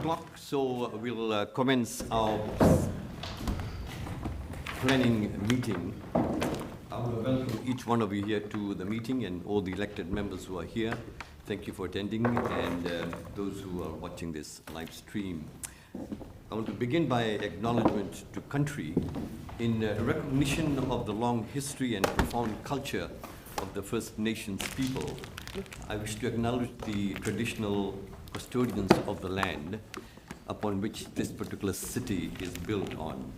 o'clock, so we'll commence our planning meeting. I want to welcome each one of you here to the meeting and all the elected members who are here. Thank you for attending, and those who are watching this live stream. I want to begin by acknowledgement to country in recognition of the long history and profound culture of the First Nations people. I wish to acknowledge the traditional custodians of the land upon which this particular city is built on.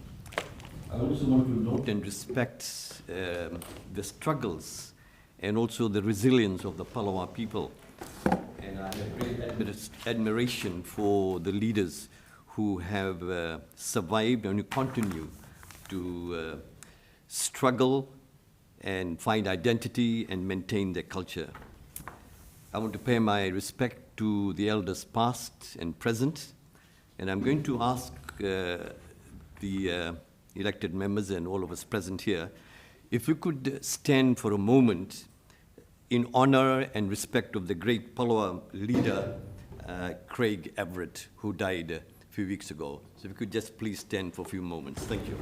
I also want to note and respect the struggles and also the resilience of the Palawa people. And I have great admiration for the leaders who have survived and who continue to struggle and find identity and maintain their culture. I want to pay my respect to the elders past and present, and I'm going to ask the elected members and all of us present here, if we could stand for a moment in honor and respect of the great Palawa leader, Craig Everett, who died a few weeks ago. So if we could just please stand for a few moments. Thank you.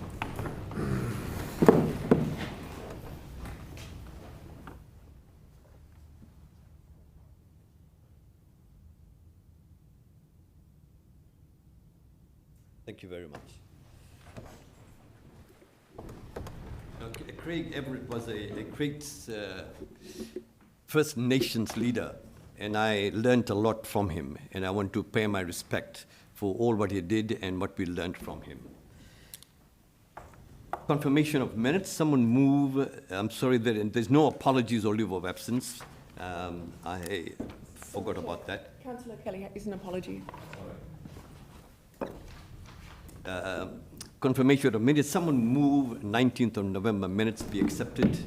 Thank you very much. Okay, Craig Everett was a great First Nations leader, and I learned a lot from him, and I want to pay my respect for all what he did and what we learned from him. Confirmation of minutes. Someone move. I'm sorry, there's no apologies or leave of absence. I forgot about that. Councillor Kelly is an apology. Confirmation of minutes. Someone move 19th of November minutes be accepted.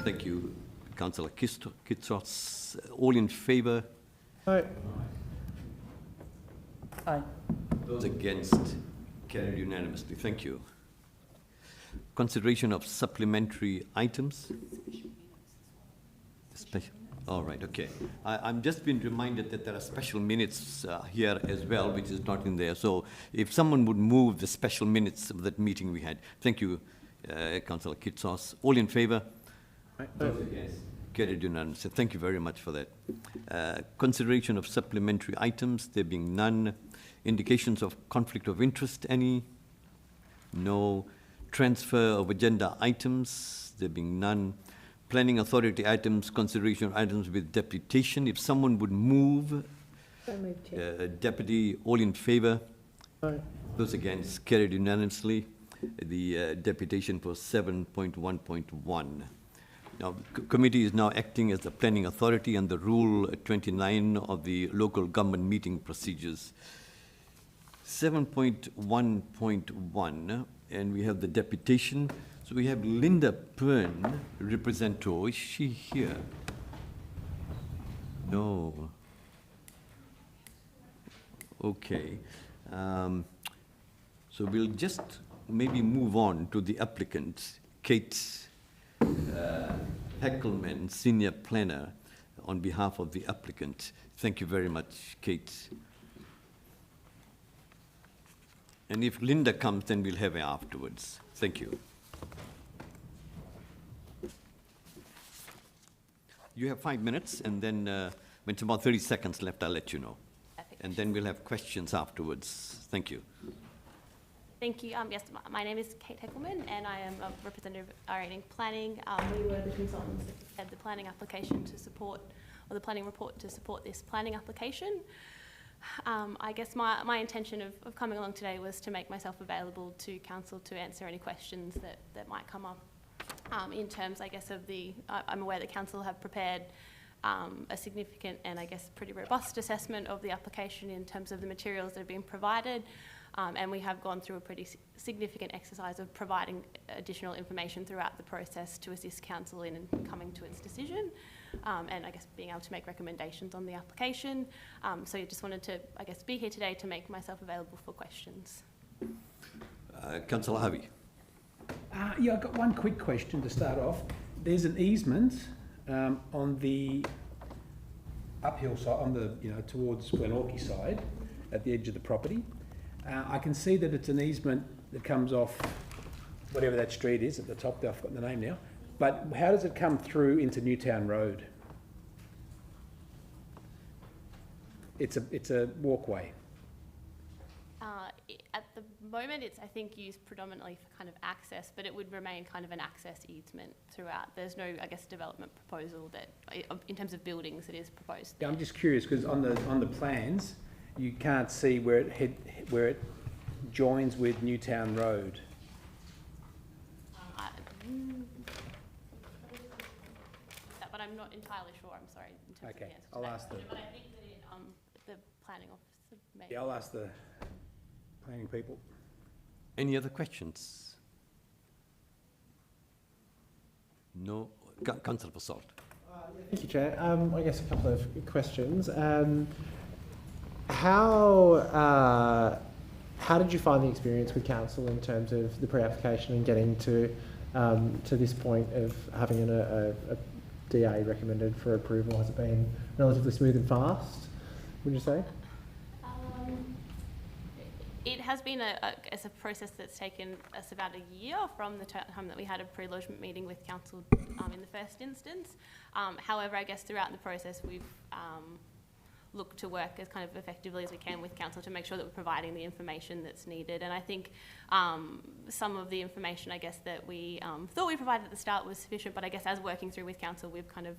Thank you, Councillor Kitsos. All in favour? Aye. Aye. Those against? Carried unanimously. Thank you. Consideration of supplementary items. Special. All right, okay. I'm just being reminded that there are special minutes here as well, which is not in there. So if someone would move the special minutes of that meeting we had. Thank you, Councillor Kitsos. All in favour? Yes. Carried unanimously. Thank you very much for that. Consideration of supplementary items, there being none. Indications of conflict of interest, any? No. Transfer of agenda items, there being none. Planning authority items, consideration items with deputation. If someone would move, deputy, all in favour? Aye. Those against, carried unanimously. The deputation for 7.1.1. Now, committee is now acting as the planning authority under Rule 29 of the local government meeting procedures. 7.1.1, and we have the deputation. So we have Linda Pern, representative. Is she here? No. Okay. So we'll just maybe move on to the applicant, Kate Heckelman, senior planner, on behalf of the applicant. Thank you very much, Kate. And if Linda comes, then we'll have her afterwards. Thank you. You have 5 minutes, and then when it's about 30 seconds left, I'll let you know. Perfect. And then we'll have questions afterwards. Thank you. Thank you. Yes, my name is Kate Heckelman, and I am a representative of RA Planning. We were the consultants that had the planning application to support, or the planning report to support this planning application. I guess my intention of coming along today was to make myself available to council to answer any questions that might come up. In terms, I guess, of I'm aware that council have prepared a significant and I guess pretty robust assessment of the application in terms of the materials that have been provided, and we have gone through a pretty significant exercise of providing additional information throughout the process to assist council in coming to its decision, and I guess being able to make recommendations on the application. So I just wanted to, I guess, be here today to make myself available for questions. Councillor Harvey. Yeah, I've got one quick question to start off. There's an easement on the uphill side, on the towards Glenorchy side, at the edge of the property. I can see that it's an easement that comes off whatever that street is at the top there, I've forgotten the name now. But how does it come through into Newtown Road? It's a walkway. At the moment, it's, I think, used predominantly for kind of access, but it would remain kind of an access easement throughout. There's no, I guess, development proposal that, in terms of buildings, that is proposed. Yeah, I'm just curious because on the plans, you can't see where it joins with Newtown Road. But I'm not entirely sure. I'm sorry. In terms of the Okay, answer to I'll that. ask them. But I think that the planning officer may. Yeah, I'll ask the planning people. Any other questions? No? Councillor Basalt. Thank you, Chair. I guess a couple of questions. How did you find the experience with council in terms of the pre-application and getting to this point of having a DA recommended for approval? Has it been relatively smooth and fast, would you say? It has been a process that's taken us about a year from the time that we had a pre-lodgement meeting with council in the first instance. However, I guess throughout the process we've looked to work as kind of effectively as we can with council to make sure that we're providing the information that's needed. And I think some of the information, I guess, that we thought we provided at the start was sufficient, but I guess as working through with council, we've kind of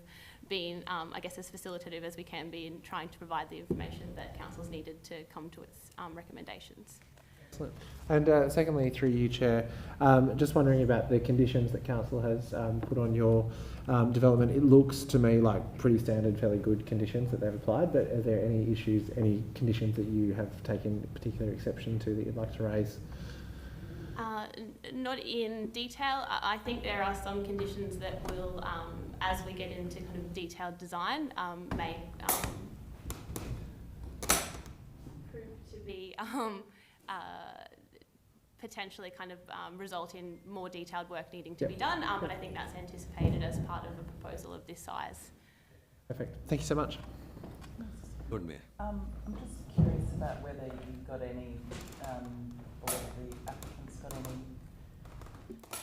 been, I guess, as facilitative as we can be in trying to provide the information that council's needed to come to its recommendations. Excellent. And secondly, through you, Chair, just wondering about the conditions that council has put on your development. It looks to me like pretty standard, fairly good conditions that they've applied, but are there any issues, any conditions that you have taken particular exception to that you'd like to raise? Not in detail. I think there are some conditions that will, as we get into kind of detailed design, may prove to be potentially kind of result in more detailed work needing to be done, but I think that's anticipated as part of a proposal of this size. Perfect. Thank you so much. Lord Mayor. I'm just curious about whether you've got any, or whether the applicant's got any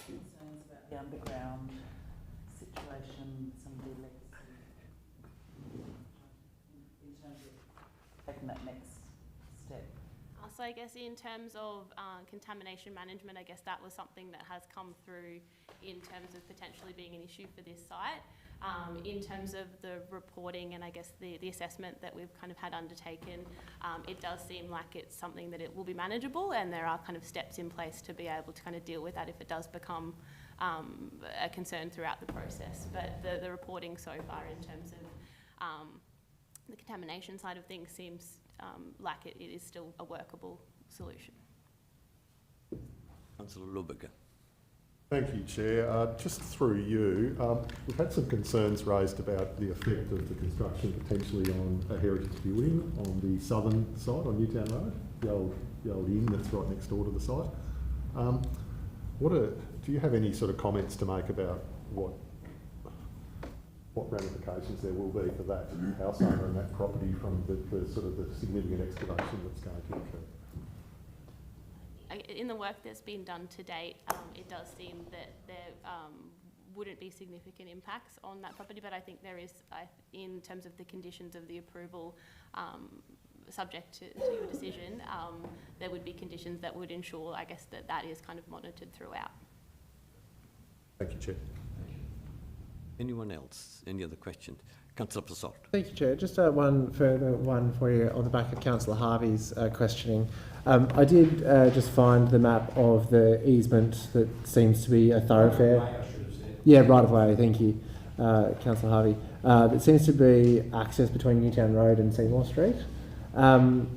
concerns about the underground situation, some of the legacy, in terms of taking that next step. So I guess in terms of contamination management, I guess that was something that has come through in terms of potentially being an issue for this site. In terms of the reporting and I guess the assessment that we've kind of had undertaken, it does seem like it's something that it will be manageable, and there are kind of steps in place to be able to kind of deal with that if it does become a concern throughout the process. But the reporting so far in terms of the contamination side of things seems like it is still a workable solution. Councillor Loberger. Thank you, Chair. Just through you, we've had some concerns raised about the effect of the construction potentially on a heritage building on the southern side, on Newtown Road, the old inn that's right next door to the site. Do you have any sort of comments to make about what ramifications there will be for that house owner and that property from the sort of the significant excavation that's going to occur? In the work that's been done to date, it does seem that there wouldn't be significant impacts on that property, but I think there is, in terms of the conditions of the approval, subject to your decision, there would be conditions that would ensure, I guess, that is kind of monitored throughout. Thank you, Chair. Anyone else? Any other questions? Councillor Basalt. Thank you, Chair. Just one further one for you on the back of Councillor Harvey's questioning. I did just find the map of the easement that seems to be a thoroughfare. Right of way, I should have said. Yeah, right of way. Thank you, Councillor Harvey. That seems to be access between Newtown Road and Seymour Street. And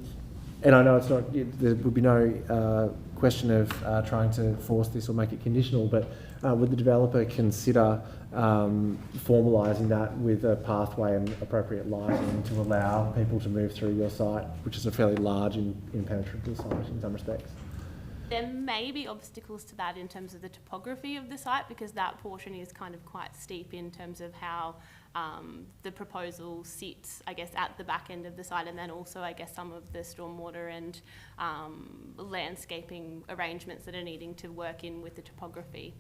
I know it's not. There would be no question of trying to force this or make it conditional, but would the developer consider formalising that with a pathway and appropriate lighting to allow people to move through your site, which is a fairly large and impenetrable site in some respects? There may be obstacles to that in terms of the topography of the site, because that portion is kind of quite steep in terms of how the proposal sits, I guess, at the back end of the site, and then also, I guess, some of the stormwater and landscaping arrangements that are needing to work in with the topography.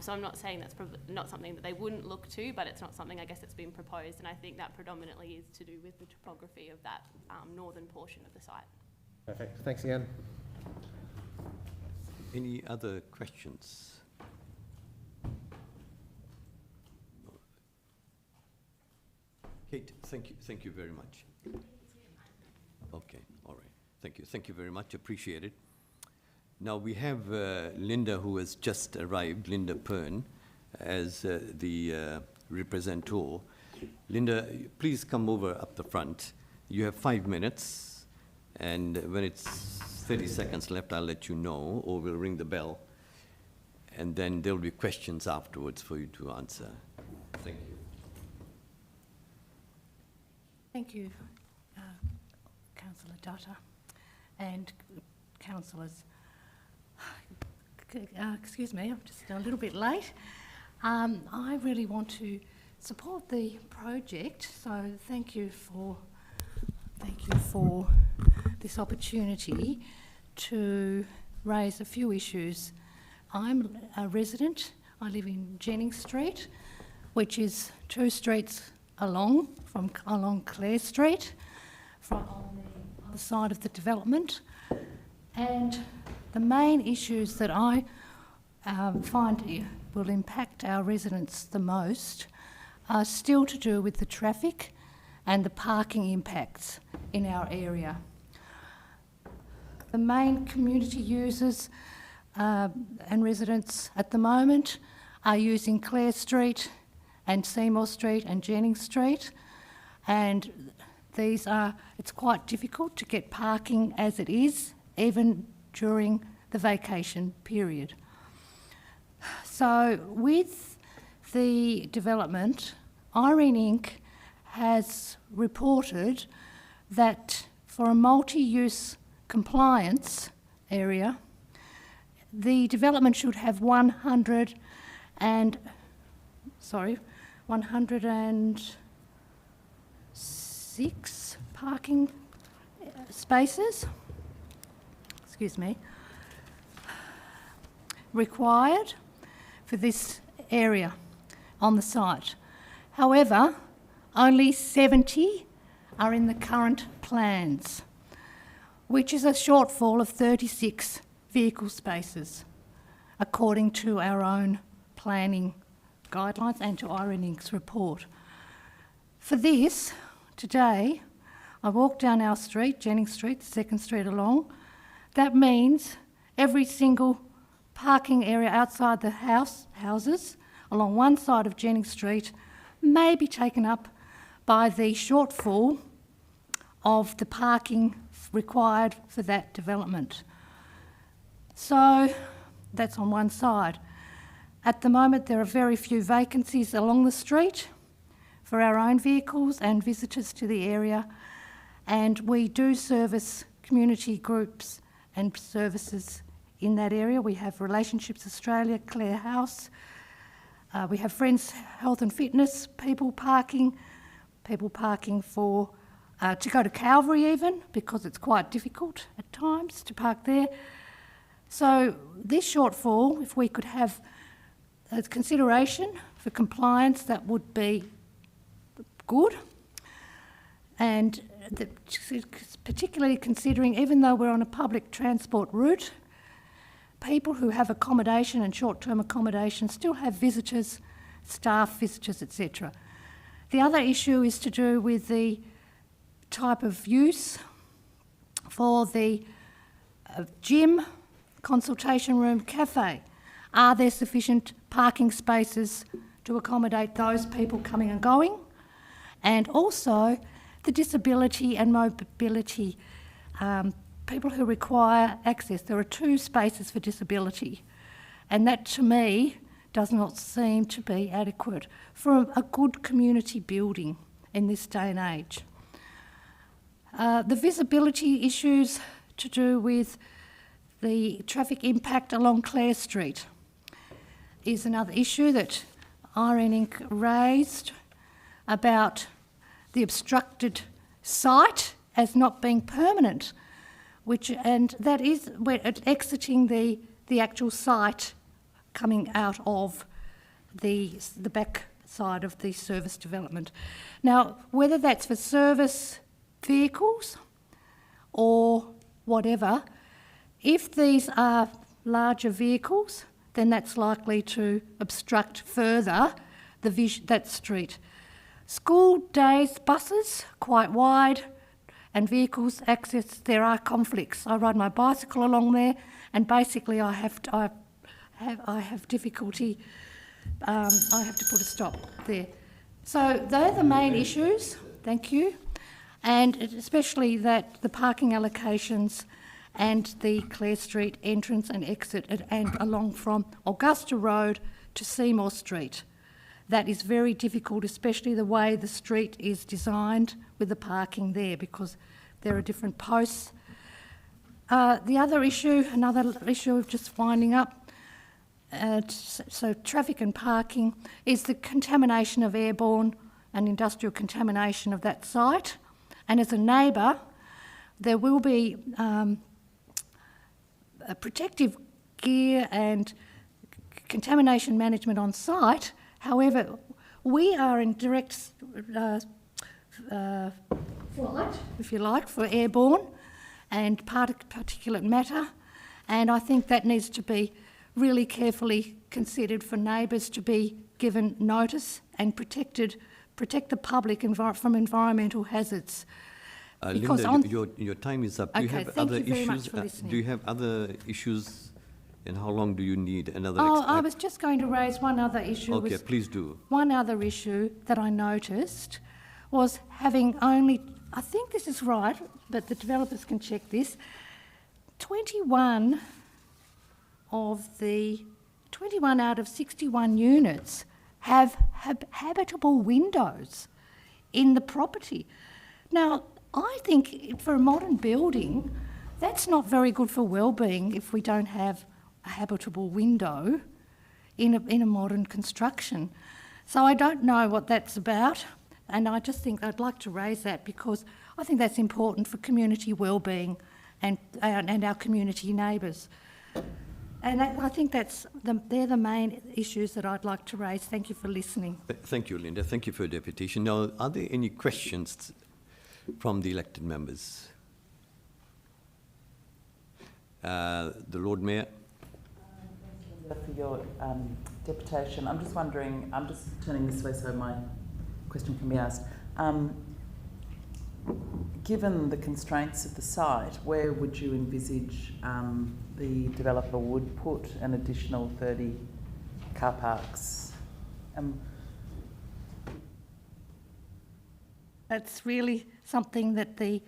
So I'm not saying that's not something that they wouldn't look to, but it's not something, I guess, that's been proposed, and I think that predominantly is to do with the topography of that northern portion of the site. Perfect. Thanks again. Any other questions? Kate, thank you very much. Okay, all right. Thank you very much, appreciate it. Now we have Linda, who has just arrived, Linda Pern, as the representative. Linda, please come over up the front. You have 5 minutes, and when it's 30 seconds left, I'll let you know, or we'll ring the bell, and then there'll be questions afterwards for you to answer. Thank you. Thank you, Councillor Dutta and councillors. Excuse me, I'm just a little bit late. I really want to support the project, so thank you for this opportunity to raise a few issues. I'm a resident. I live in Jennings Street, which is 2 streets along Clare Street, from on the other side of the development. And the main issues that I find will impact our residents the most are still to do with the traffic and the parking impacts in our area. The main community users and residents at the moment are using Clare Street and Seymour Street and Jennings Street, and it's quite difficult to get parking as it is, even during the vacation period. So with the development, Irene Inc. has reported that for a multi-use compliance area, the development should have 106 parking spaces, required for this area on the site. However, only 70 are in the current plans, which is a shortfall of 36 vehicle spaces, according to our own planning guidelines and to Irene Inc.'s report. For this, today, I walked down our street, Jennings Street, 2nd Street along. That means every single parking area outside the houses along one side of Jennings Street may be taken up by the shortfall of the parking required for that development. So that's on one side. At the moment, there are very few vacancies along the street for our own vehicles and visitors to the area, and we do service community groups and services in that area. We have Relationships Australia, Clare House, we have Friends Health and Fitness, people parking for to go to Calvary even, because it's quite difficult at times to park there. So this shortfall, if we could have a consideration for compliance, that would be good. And particularly considering, even though we're on a public transport route, people who have accommodation and short-term accommodation still have visitors, staff visitors, etc. The other issue is to do with the type of use for the gym, consultation room, cafe. Are there sufficient parking spaces to accommodate those people coming and going? And also the disability and mobility, people who require access. There are 2 spaces for disability, and that to me does not seem to be adequate for a good community building in this day and age. The visibility issues to do with the traffic impact along Clare Street is another issue that Irene Inc. raised. about the obstructed site as not being permanent, and that is where it's exiting the actual site coming out of the back side of the service development. Now, whether that's for service vehicles or whatever, if these are larger vehicles, then that's likely to obstruct further that street. School days buses, quite wide, and vehicles access, there are conflicts. I ride my bicycle along there, and basically I have difficulty. I have to put a stop there. So they're the main issues. Thank you. And especially that the parking allocations and the Clare Street entrance and exit and along from Augusta Road to Seymour Street. That is very difficult, especially the way the street is designed with the parking there, because there are different posts. Another issue of just winding up, so traffic and parking, is the contamination of airborne and industrial contamination of that site. And as a neighbour, there will be a protective gear and contamination management on site. However, we are in direct flight, if you like, for airborne and particulate matter, and I think that needs to be really carefully considered for neighbours to be given notice and protect the public from environmental hazards. Linda, your time is up. Do you Okay, have thank other you very issues? much for listening. Do you have other issues, and how long do you need another? I was just going to raise one other issue. Okay, please do. One other issue that I noticed was having only, I think this is right, but the developers can check this, 21 out of 61 units have habitable windows in the property. Now, I think for a modern building, that's not very good for well-being if we don't have a habitable window in a modern construction. So I don't know what that's about, and I just think I'd like to raise that because I think that's important for community well-being and our community neighbours. And I think they're the main issues that I'd like to raise. Thank you for listening. Thank you, Linda. Thank you for your deputation. Now, are there any questions from the elected members? The Lord Mayor. For your deputation, I'm just wondering, I'm just turning this way so my question can be asked. Given the constraints of the site, where would you envisage the developer would put an additional 30 car parks? That's really something that the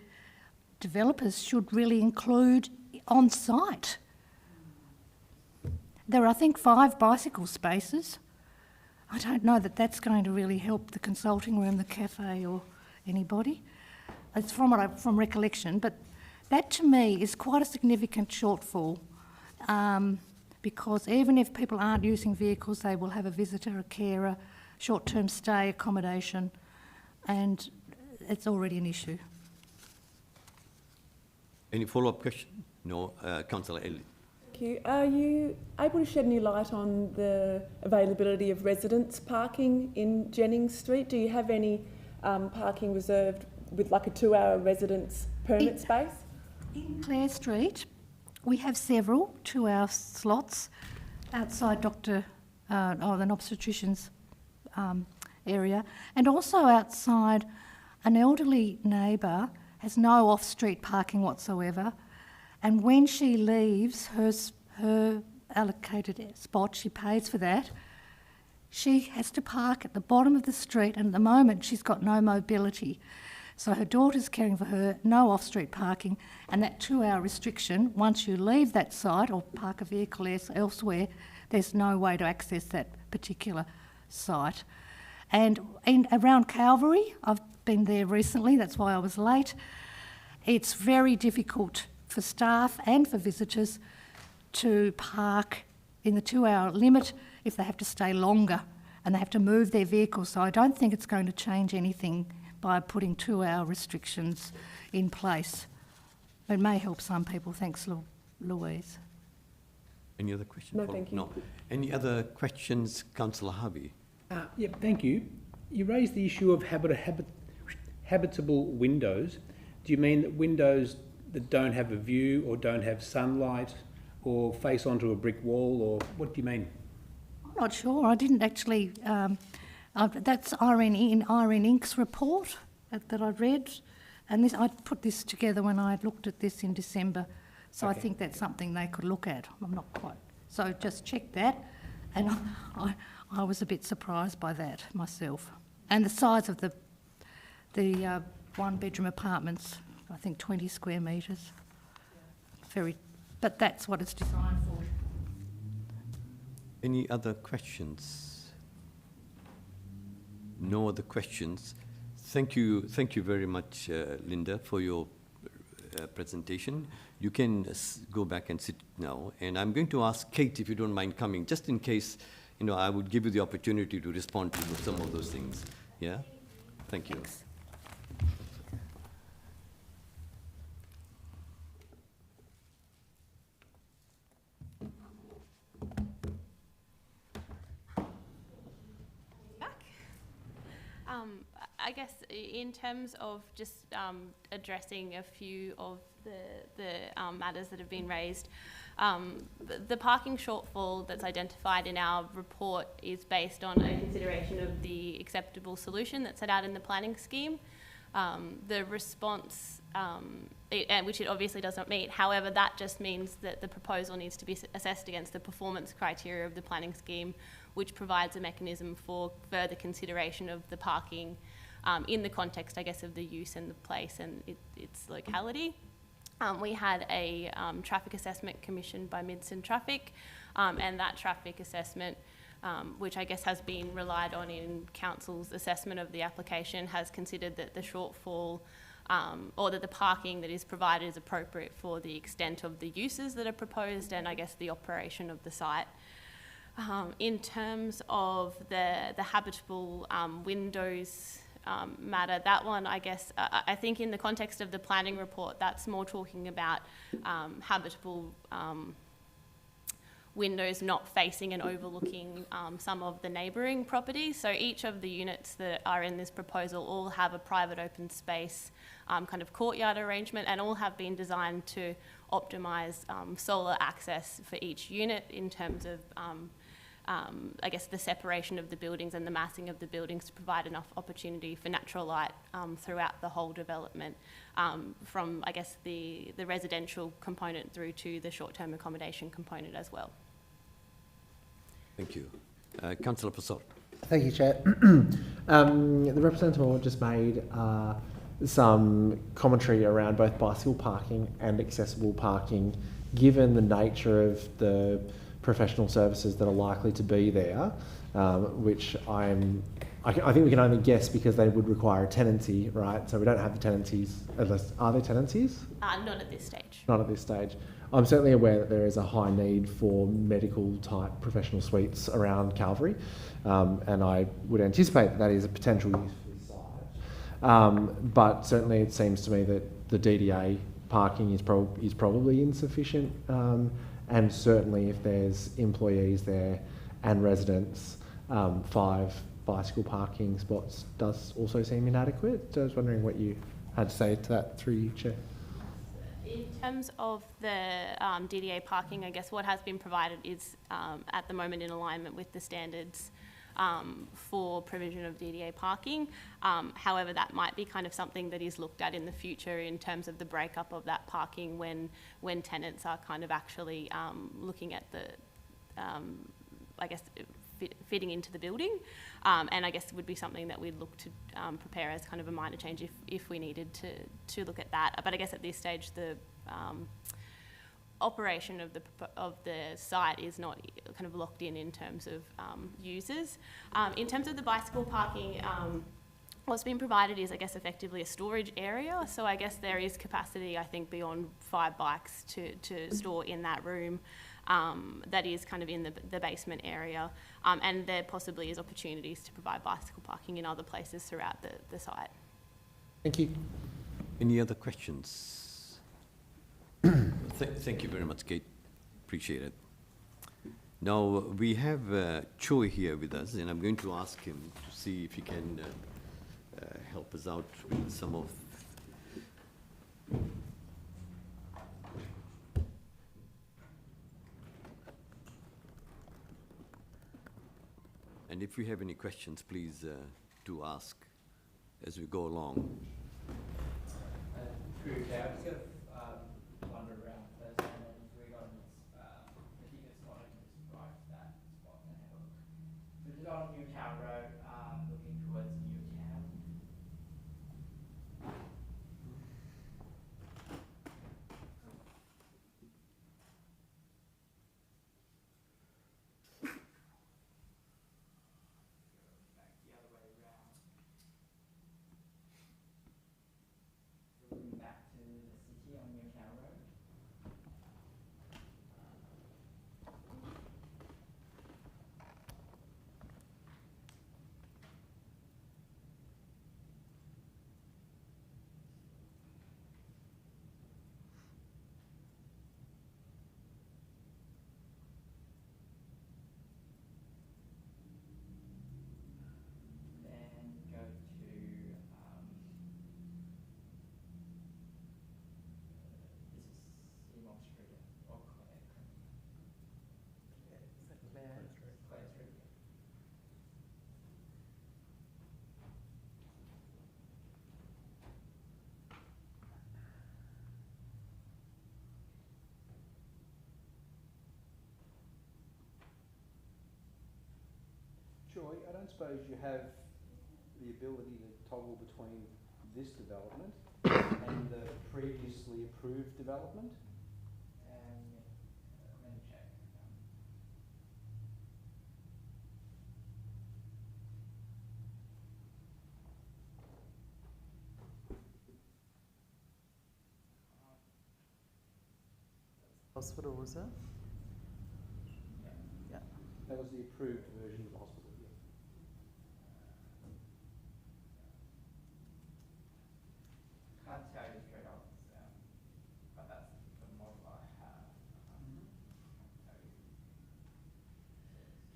developers should really include on site. There are, I think, 5 bicycle spaces. I don't know that that's going to really help the consulting room, the cafe, or anybody. It's from recollection, but that to me is quite a significant shortfall because even if people aren't using vehicles, they will have a visitor, a carer, short-term stay accommodation, and it's already an issue. Any follow-up question? No, Councillor Elliott. Thank you. Are you able to shed any light on the availability of residents parking in Jennings Street? Do you have any parking reserved with like a 2-hour residence permit space? In Clare Street, we have several 2-hour slots outside the obstetrician's area, and also outside an elderly neighbour has no off-street parking whatsoever, and when she leaves her allocated spot, she pays for that. She has to park at the bottom of the street, and at the moment she's got no mobility. So her daughter's caring for her, no off-street parking, and that 2-hour restriction, once you leave that site or park a vehicle elsewhere, there's no way to access that particular site. And around Calvary, I've been there recently, that's why I was late, it's very difficult for staff and for visitors to park in the 2-hour limit if they have to stay longer. and they have to move their vehicles. So I don't think it's going to change anything by putting 2-hour restrictions in place. It may help some people. Thanks, Louise. Any other questions? No, thank you. No. Any other questions, Councillor Harvey? Yep, thank you. You raised the issue of habitable windows. Do you mean that windows that don't have a view or don't have sunlight or face onto a brick wall, or what do you mean? I'm not sure. I didn't actually. That's Irene Inc.'s report that I read, and I put this together when I looked at this in December. So I think that's something they could look at. I'm not quite. So just check that, and I was a bit surprised by that myself, and the size of the one-bedroom apartments. I think 20 square metres. But that's what it's designed for. Any other questions? No other questions. Thank you very much, Linda, for your presentation. You can go back and sit now, and I'm going to ask Kate if you don't mind coming, just in case, I would give you the opportunity to respond to some of those things. Yeah? Thank you. Thanks. I guess in terms of just addressing a few of the matters that have been raised, the parking shortfall that's identified in our report is based on a consideration of the acceptable solution that's set out in the planning scheme. The response, which it obviously does not meet, however, that just means that the proposal needs to be assessed against the performance criteria of the planning scheme, which provides a mechanism for further consideration of the parking in the context, I guess, of the use and the place and its locality. We had a traffic assessment commissioned by Midson Traffic, and that traffic assessment, which I guess has been relied on in Council's assessment of the application, has considered that the shortfall or that the parking that is provided is appropriate for the extent of the uses that are proposed and I guess the operation of the site. In terms of the habitable windows matter, that one, I guess, I think in the context of the planning report, that's more talking about habitable windows not facing and overlooking some of the neighbouring properties. So each of the units that are in this proposal all have a private open space kind of courtyard arrangement, and all have been designed to optimise solar access for each unit in terms of I guess the separation of the buildings and the massing of the buildings to provide enough opportunity for natural light throughout the whole development, from I guess the residential component through to the short-term accommodation component as well. Thank you. Councillor Passot. Thank you, Chair. The representative just made some commentary around both bicycle parking and accessible parking, given the nature of the professional services that are likely to be there, which I think we can only guess because they would require a tenancy, right? So we don't have the tenancies, unless, are there tenancies? Not at this stage. Not at this stage. I'm certainly aware that there is a high need for medical type professional suites around Calvary, and I would anticipate that is a potential use for the site. But certainly it seems to me that the DDA parking is probably insufficient, and certainly if there's employees there and residents, 5 bicycle parking spots does also seem inadequate. So I was wondering what you had to say to that through you, Chair. In terms of the DDA parking, I guess what has been provided is at the moment in alignment with the standards for provision of DDA parking. However, that might be kind of something that is looked at in the future in terms of the breakup of that parking when tenants are kind of actually looking at the, I guess, fitting into the building. And I guess it would be something that we'd look to prepare as kind of a minor change if we needed to look at that. But I guess at this stage, the operation of the site is not kind of locked in terms of users. In terms of the bicycle parking, what's been provided is, I guess, effectively a storage area. So I guess there is capacity, I think, beyond 5 bikes to store in that room. that is kind of in the basement area, and there possibly is opportunities to provide bicycle parking in other places throughout the site. Thank you. Any other questions? Thank you very much, Kate. Appreciate it. Now, we have Choi here with us, and I'm going to ask him to see if he can help us out with some of... And if you have any questions, please do ask as we go along. Through there, I just got to wander around first, and then if we got the ticket spot, I can just drive to that spot and have a look. So just on Newtown Road, looking towards Newtown. Back the other way around. Looking back to the city on Newtown Road. Then go to this is Seymour Street or Clare Street. Clare Street. Joy, I don't suppose you have the ability to toggle between this development and the previously approved development? Let me check. Hospital, was it? Yeah. That was the approved version of the hospital, yeah. Can't tell you straight off, but that's the model I have. Can't tell you.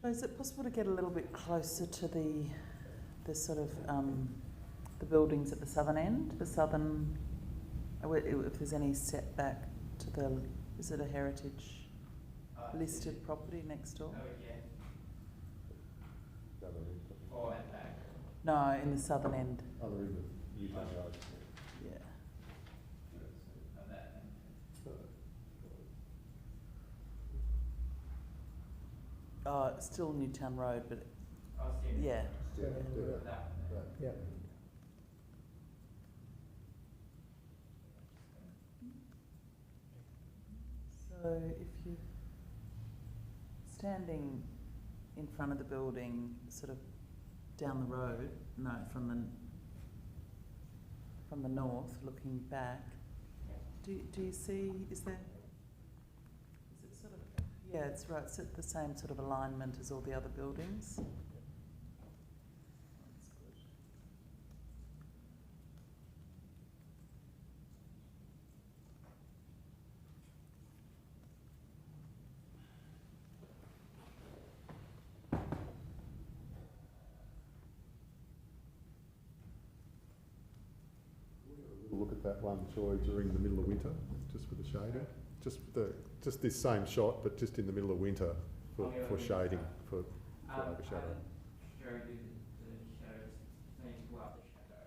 So is it possible to get a little bit closer to the sort of the buildings at the southern end, the southern, if there's any setback to the, is it a heritage listed property next door? Oh, yeah. Or at back. No, in the southern end. Other end of Newtown Road. Yeah. Of that then. Still Newtown Road, but Oh, Stephen. yeah. Yeah, That one there. Yeah. So if you're standing in front of the building, sort of down the road, no, from the north, looking back, do you see, is it sort of, yeah, it's right, it's at the same sort of alignment as all the other buildings? That's good. We'll look at that one, Troy, during the middle of winter, just with the shading. Just this same shot, but just in the middle of winter for shading, for overshadow. Show you the shadows. So you go up the shadow.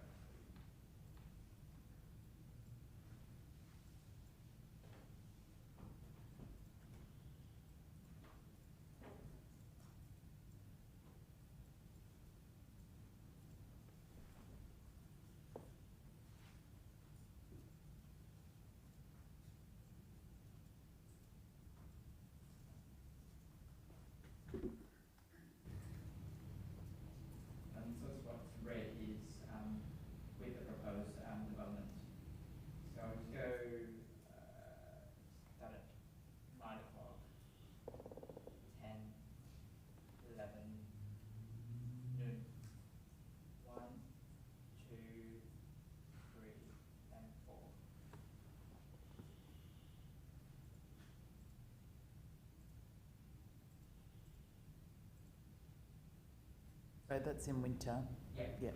So that's in winter? Yeah. Yeah.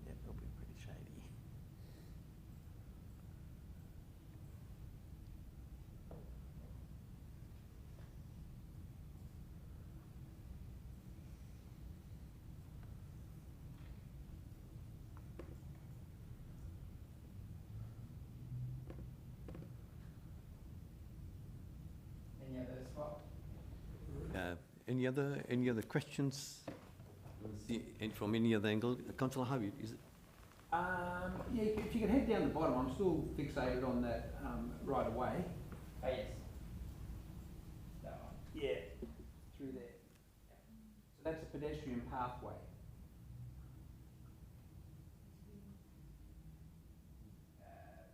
Yeah, it'll be pretty shady. Any other spot? Any other questions? And from any other angle? Councillor Harvey, is it? Yeah, if you can head down the bottom, I'm still fixated on that right away. Oh, yes. That one. Yeah, through there. So that's a pedestrian pathway.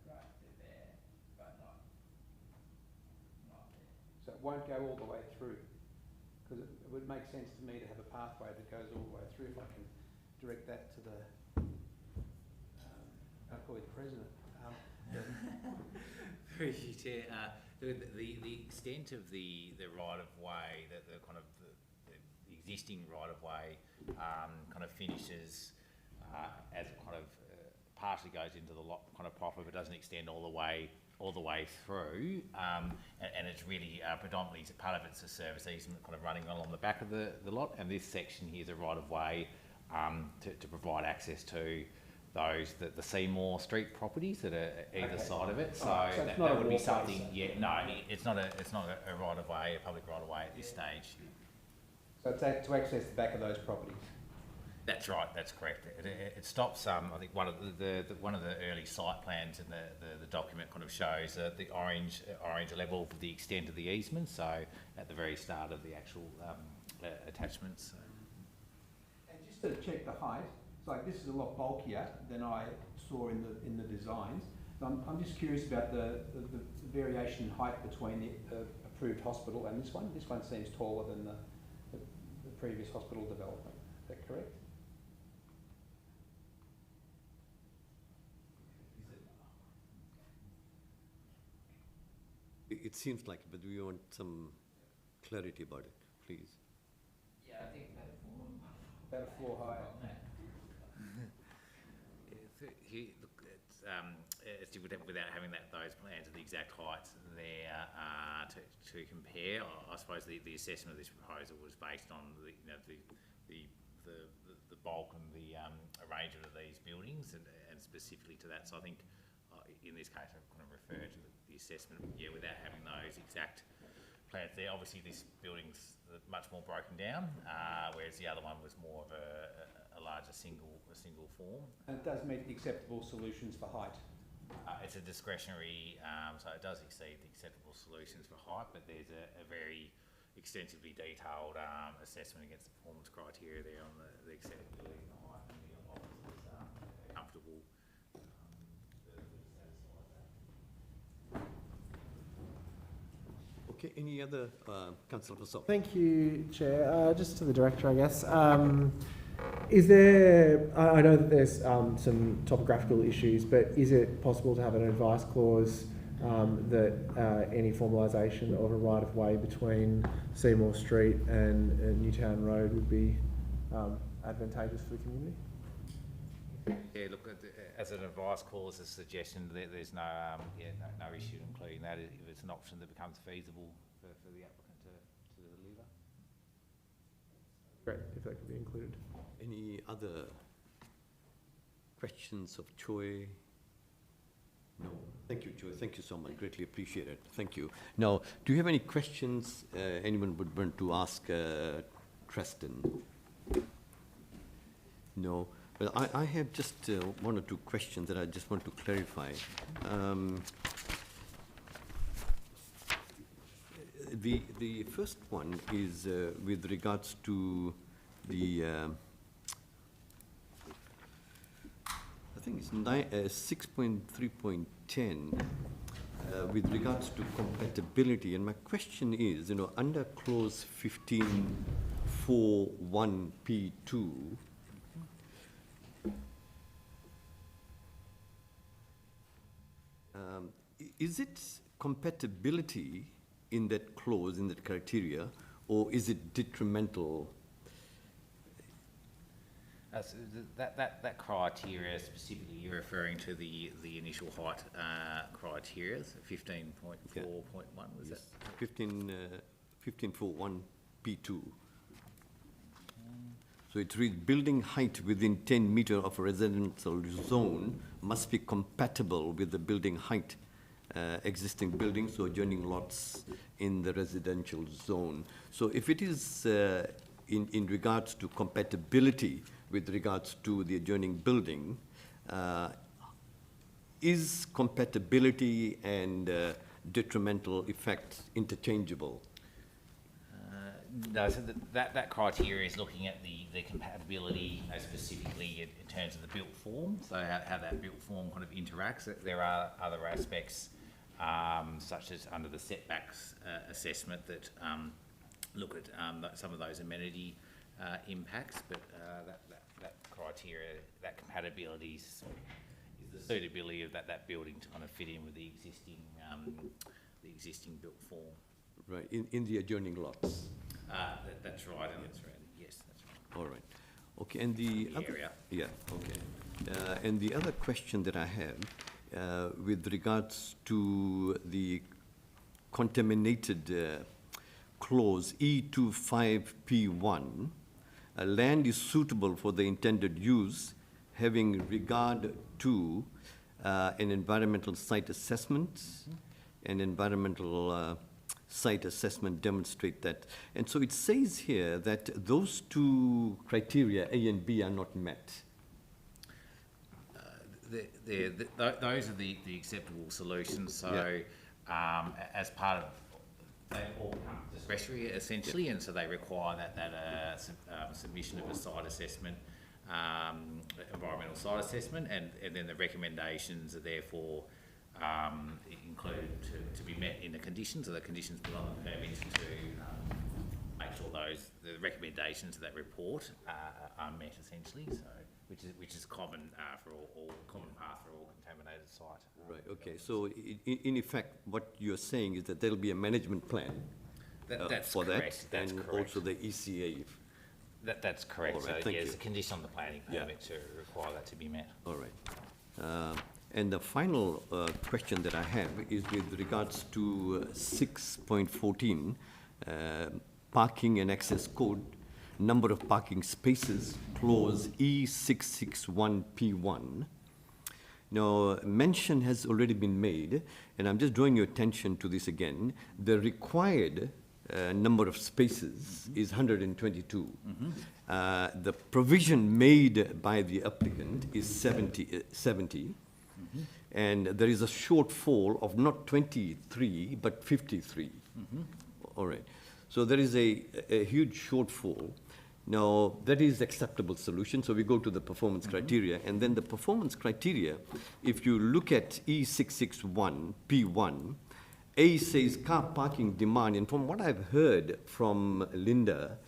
Right to there, but not there. So it won't go all the way through. Because it would make sense to me to have a pathway that goes all the way through if I can direct that to the, I'll call it the president. Through you, Chair. The extent of the right of way, the kind of the existing right of way, kind of finishes as it kind of partially goes into the lot kind of proper, but doesn't extend all the way through. And it's really predominantly part of it's a service easement kind of running along the back of the lot, and this section here is a right of way to provide access to those the Seymour Street properties that are either side of it. So, so that not would be walkway, something. so- Yeah, no, it's not a right of way, a public right of way at this stage. So it's to access the back of those properties. That's right. That's correct. It stops. I think one of one of the early site plans in the document kind of shows the orange level of the extent of the easement. So at the very start of the actual attachments. And just to check the height, it's like this is a lot bulkier than I saw in the designs. So I'm just curious about the variation in height between the approved hospital and this one. This one seems taller than the previous hospital development. Is that correct? It seems like it, but we want some clarity about it, please. Yeah, I think About a floor higher. It's without having those plans of the exact heights there to compare. I suppose the assessment of this proposal was based on the bulk and the arrangement of these buildings and specifically to that. So I think in this case I'm going to refer to the assessment, without having those exact plans there. Obviously this building's much more broken down, whereas the other one was more of a larger single form. And it does meet the acceptable solutions for height. It's a discretionary, so it does exceed the acceptable solutions for height, but there's a very extensively detailed assessment against the performance criteria there on the acceptability and the height, and the officers comfortable to satisfy that. Okay, any other, Councillor Vasop? Thank you, Chair. Just to the Director, I guess. Is there, I know that there's some topographical issues, but is it possible to have an advice clause that any formalisation of a right-of-way between Seymour Street and Newtown Road would be advantageous for the community? Yeah, look, as an advice clause, a suggestion, there's no issue including that if it's an option that becomes feasible for the applicant to deliver. Great, if that could be included. Any other questions of Choi? No. Thank you, Choi. Thank you so much. Greatly appreciate it. Thank you. Now, do you have any questions anyone would want to ask Treston? No. Well, I have just one or two questions that I just want to clarify. The first one is with regards to the I think it's 6.3.10 with regards to compatibility, and my question is, under clause 15.4.1p2, is it compatibility in that clause, in that criteria, or is it detrimental So that criteria specifically, you're referring to the initial height criteria, 15.4.1, was that? 15.41P2. So it reads, building height within 10 meter of a residential zone must be compatible with the building height existing buildings or adjoining lots in the residential zone. So if it is in regards to compatibility with regards to the adjoining building, is compatibility and detrimental effects interchangeable? No, so that criteria is looking at the compatibility, specifically in terms of the built form, so how that built form kind of interacts. There are other aspects, such as under the setbacks assessment that look at some of those amenity impacts, but that criteria, that compatibility is the suitability of that building to kind of fit in with the existing built form. Right, in the adjoining lots. That's right, and that's right. Yes, that's right. All right. Okay, and the other, area. yeah, okay. And the other question that I have with regards to the contaminated clause E25P1, land is suitable for the intended use, having regard to an environmental site assessment, and environmental site assessment demonstrate that. And so it says here that those two criteria, A and B, are not met. Those are the acceptable solutions. So as part of, they all come discretionary essentially, and so they require that submission of a site assessment, environmental site assessment, and then the recommendations are therefore included to be met in the conditions, or the conditions put on the permit to make sure the recommendations of that report are met essentially. So which is common for all common path for all contaminated site. Right. Okay. So in effect, what you're saying is that there'll be a management plan that's for correct. that, That's and correct. also the ECA. That's correct. All right, So thank it's you. a condition on the planning permit to require that to be met. All right. And the final question that I have is with regards to 6.14, parking and access code, number of parking spaces, clause E661P1. Now, mention has already been made, and I'm just drawing your attention to this again. The required number of spaces is 122. The provision made by the applicant is 70. And there is a shortfall of not 23, but 53. All right. So there is a huge shortfall. Now, that is acceptable solution. So we go to the performance criteria. And then the performance criteria, if you look at E661P1, A says car parking demand. And from what I've heard from Linda,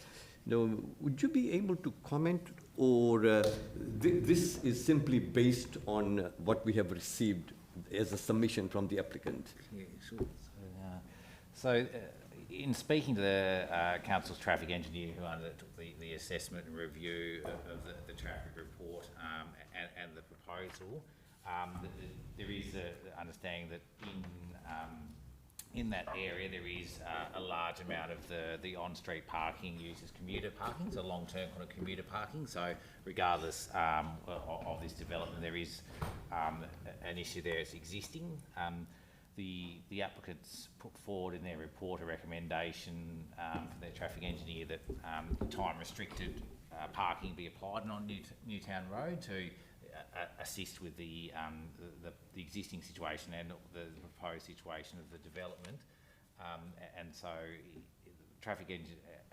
would you be able to comment, or this is simply based on what we have received as a submission from the applicant? Yeah, sure. So in speaking to the council's traffic engineer who undertook the assessment and review of the traffic report and the proposal, there is the understanding that in that area there is a large amount of the on-street parking used as commuter parking, so long-term kind of commuter parking. So regardless of this development, there is an issue there as existing. The applicants put forward in their report a recommendation for their traffic engineer that time-restricted parking be applied on Newtown Road to assist with the existing situation and the proposed situation of the development. And so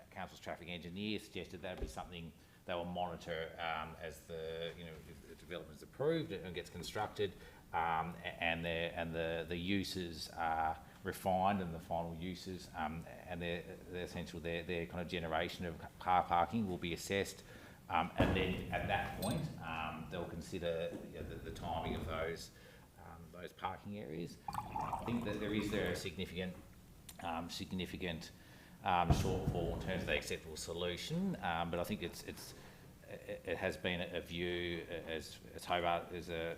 council's traffic engineer suggested that would be something they will monitor as if the development is approved and gets constructed. And the uses are refined, and the final uses and their essential their kind of generation of car parking will be assessed, and then at that point they'll consider the timing of those parking areas. I think that there is a significant shortfall in terms of the acceptable solution, but I think it has been a view as Hobart is a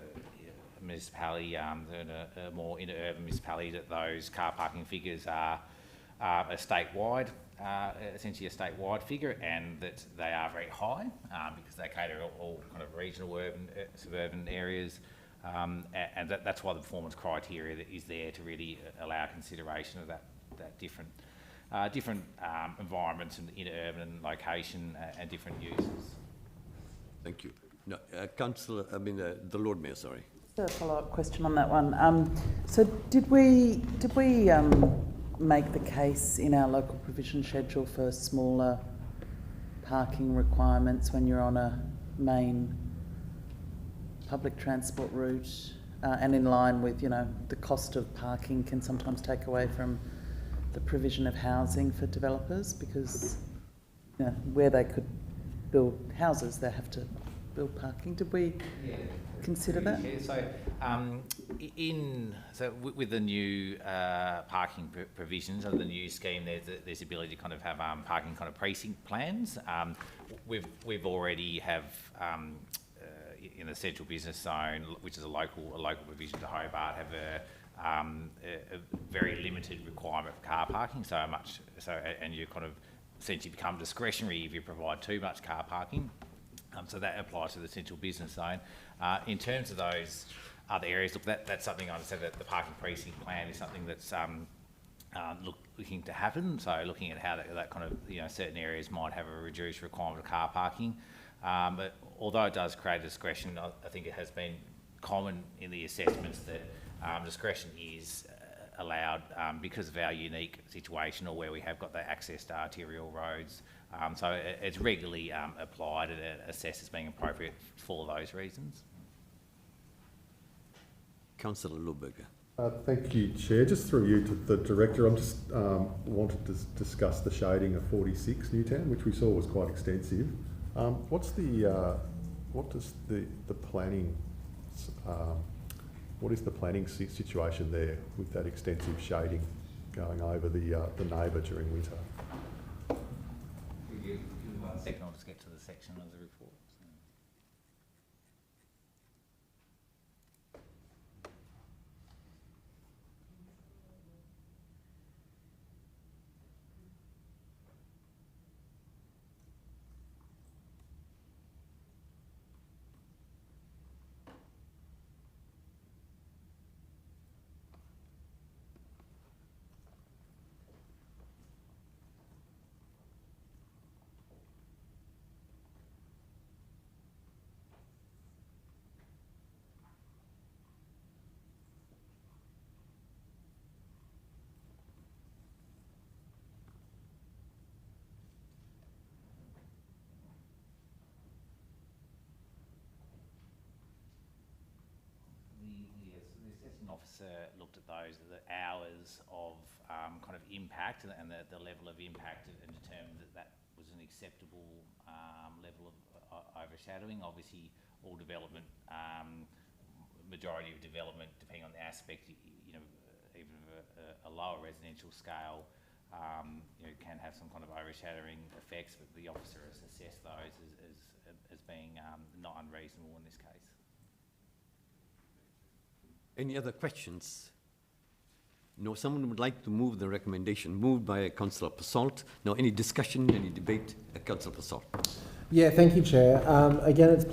municipality, and a more inner-urban municipality, that those car parking figures are a statewide, essentially a statewide figure, and that they are very high because they cater all kind of regional, urban, suburban areas, and that's why the performance criteria that is there to really allow consideration of that different environments and inner-urban and location and different uses. Thank you. No, Councillor, the Lord Mayor, sorry. Just a follow-up question on that one. So did we make the case in our local provision schedule for smaller parking requirements when you're on a main public transport route, and in line with, the cost of parking can sometimes take away from the provision of housing for developers, because where they could build houses, they have to build parking. Did we consider that? Yeah, so with the new parking provisions of the new scheme, there's the ability to kind of have parking kind of precinct plans. We've already have in the central business zone, which is a local provision to Hobart, have a very limited requirement for car parking. And you kind of essentially become discretionary if you provide too much car parking. So that applies to the central business zone. In terms of those other areas, look, that's something I understand that the parking precinct plan is something that's looking to happen. So looking at how that kind of, certain areas might have a reduced requirement of car parking. But although it does create discretion, I think it has been common in the assessments that discretion is allowed because of our unique situation, or where we have got the access to arterial roads. So it's regularly applied and assessed as being appropriate for those reasons. Councillor Lohberger. Thank you, Chair. Just through you to the Director, I'm just wanted to discuss the shading of 46 Newtown, which we saw was quite extensive. What does the planning, what is the planning situation there with that extensive shading going over the neighbour during winter? Give me 1 second, I'll just get to the section of the report. Officer looked at those, the hours of kind of impact and the level of impact, and determined that was an acceptable level of overshadowing. Obviously, all development, majority of development, depending on the aspect, even a lower residential scale, can have some kind of overshadowing effects, but the officer has assessed those as being not unreasonable in this case. Any other questions? No, someone would like to move the recommendation. Moved by Councillor Passault. Now, any discussion, any debate? Councillor Passault. Yeah, thank you, Chair. Again, it's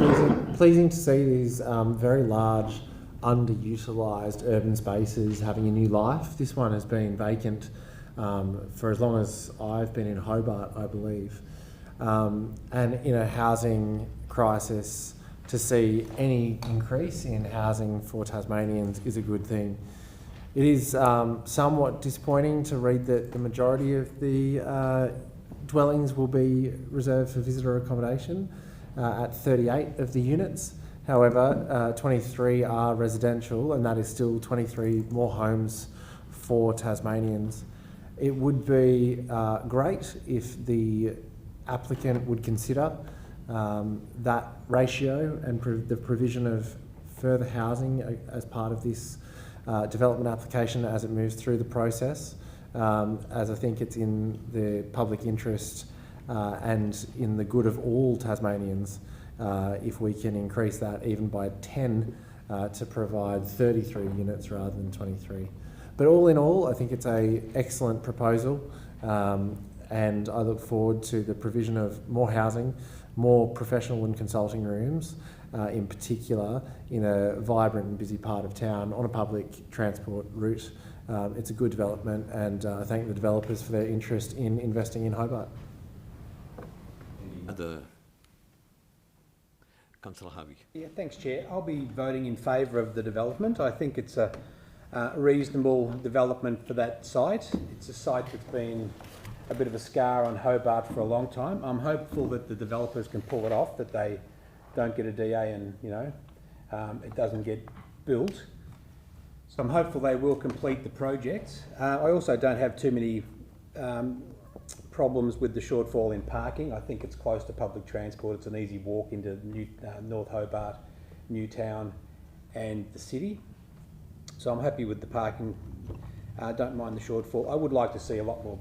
pleasing to see these very large, underutilised urban spaces having a new life. This one has been vacant for as long as I've been in Hobart, I believe. And in a housing crisis, to see any increase in housing for Tasmanians is a good thing. It is somewhat disappointing to read that the majority of the dwellings will be reserved for visitor accommodation at 38 of the units. However, 23 are residential, and that is still 23 more homes for Tasmanians. It would be great if the applicant would consider that ratio and the provision of further housing as part of this development application as it moves through the process, as I think it's in the public interest and in the good of all Tasmanians if we can increase that even by 10 to provide 33 units rather than 23. But all in all, I think it's an excellent proposal, and I look forward to the provision of more housing, more professional and consulting rooms, in particular in a vibrant and busy part of town on a public transport route. It's a good development, and I thank the developers for their interest in investing in Hobart. Any other? Councillor Harvey. Yeah, thanks, Chair. I'll be voting in favour of the development. I think it's a reasonable development for that site. It's a site that's been a bit of a scar on Hobart for a long time. I'm hopeful that the developers can pull it off, that they don't get a DA and, it doesn't get built. So I'm hopeful they will complete the project. I also don't have too many problems with the shortfall in parking. I think it's close to public transport. It's an easy walk into North Hobart, Newtown and the city. So I'm happy with the parking. I don't mind the shortfall. I would like to see a lot more,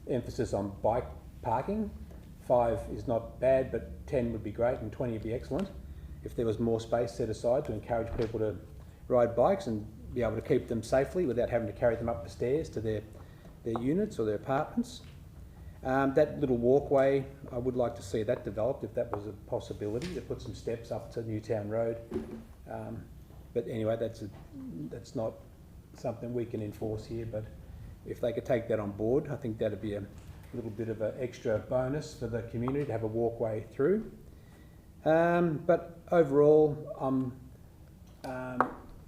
emphasis on bike parking. 5 is not bad, but 10 would be great and 20 would be excellent. If there was more space set aside to encourage people to ride bikes and be able to keep them safely without having to carry them up the stairs to their units or their apartments. That little walkway, I would like to see that developed if that was a possibility, to put some steps up to Newtown Road. But anyway, that's not something we can enforce here, but if they could take that on board, I think that'd be a little bit of an extra bonus for the community to have a walkway through. But overall, I'm